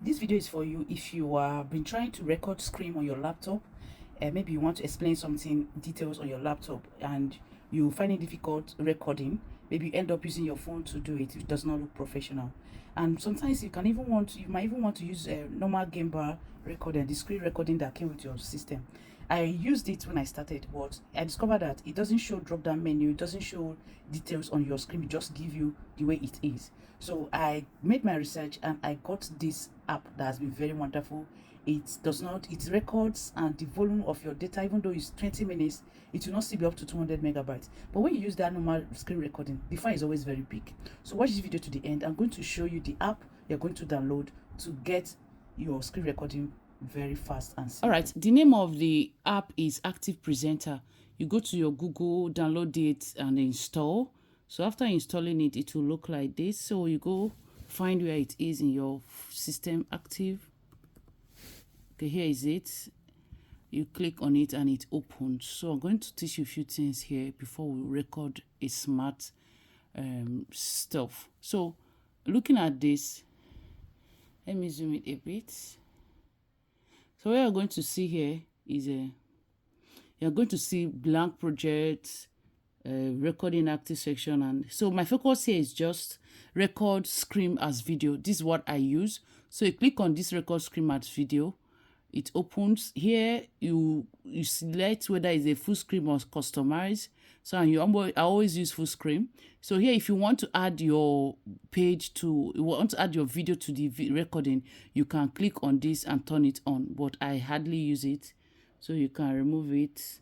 This video is for you if you have been trying to record screen on your laptop. Maybe you want to explain something details on your laptop and you find it difficult recording. Maybe you end up using your phone to do it. It does not look professional. And sometimes you might even want to use a normal game bar recording, the screen recording that came with your system. I used it when I started, but I discovered that it doesn't show drop down menu, it doesn't show details on your screen, it just give you the way it is. So I made my research and I got this app that has been very wonderful. It records and the volume of your data, even though it's 20 minutes, it will not still be up to 200 megabytes. But when you use that normal screen recording, the file is always very big. So watch this video to the end. I'm going to show you the app you're going to download to get your screen recording very fast and simple. All right, the name of the app is Active Presenter. You go to your Google, download it and install. So after installing it, it will look like this. So you go find where it is in your system, Active. Okay, here is it. You click on it and it opens. So I'm going to teach you a few things here before we record a smart stuff. So looking at this, let me zoom it a bit. So what you're going to see here is you're going to see blank project, recording active section. And so my focus here is just record screen as video. This is what I use. So you click on this record screen as video. It opens here. You select whether it's a full screen or customized. So I always use full screen. So here, if you want to add your you want to add your video to the recording, you can click on this and turn it on. But I hardly use it, so you can remove it.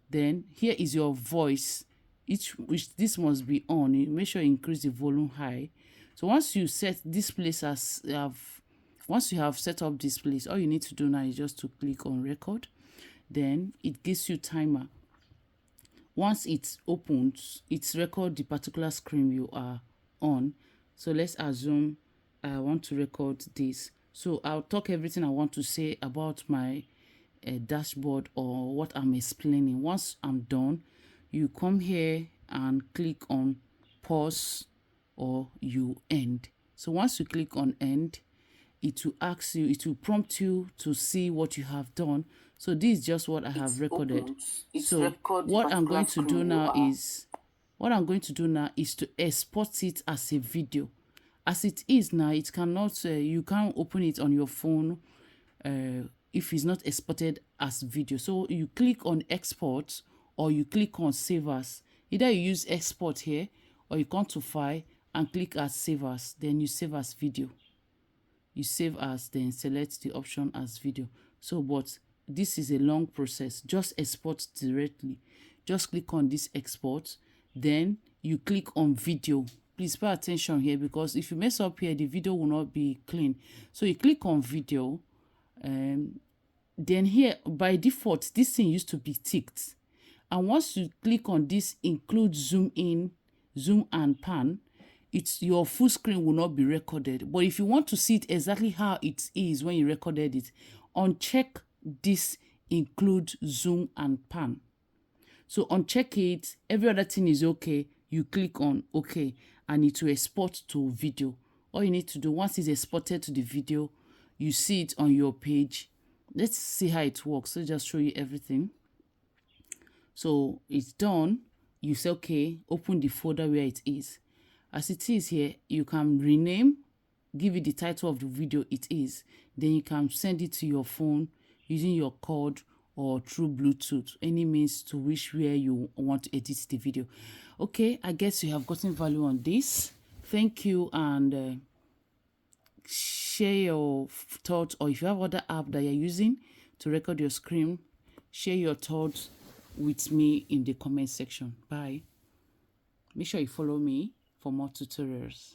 Then here is your voice. Which this must be on. You make sure you increase the volume high. So once you set this place once you have set up this place, all you need to do now is just to click on record. Then it gives you timer. Once it opens, it records the particular screen you are on. So let's assume I want to record this. So I'll talk everything I want to say about my dashboard or what I'm explaining. Once I'm done, you come here and click on pause or you end. So once you click on end, it will prompt you to see what you have done. So this is just what I have recorded. So what I'm going to do now is to export it as a video. As it is now, it cannot you can't open it on your phone if it's not exported as video. So you click on export or you click on save as. Either you use export here or you come to file and click as save as, then you save as video. You save as, then select the option as video. So but this is a long process. Just export directly. Just click on this export, then you click on video. Please pay attention here, because if you mess up here, the video will not be clean. So you click on video, and then here by default this thing used to be ticked, and once you click on this include zoom in, zoom and pan, your full screen will not be recorded. But if you want to see it exactly how it is when you recorded it, uncheck this include zoom and pan. So uncheck it, every other thing is okay, you click on okay, and it will export to video. All you need to do, once it's exported to the video, you see it on your page. Let's see how it works. Let's just show you everything. So it's done. You say okay, open the folder where it is. As it is here, you can rename, give it the title of the video it is. Then you can send it to your phone using your cord or through Bluetooth, any means to which where you want to edit the video. Okay, I guess you have gotten value on this. Thank you, and share your thoughts, or if you have other app that you're using to record your screen, share your thoughts with me in the comment section. Bye. Make sure you follow me for more tutorials.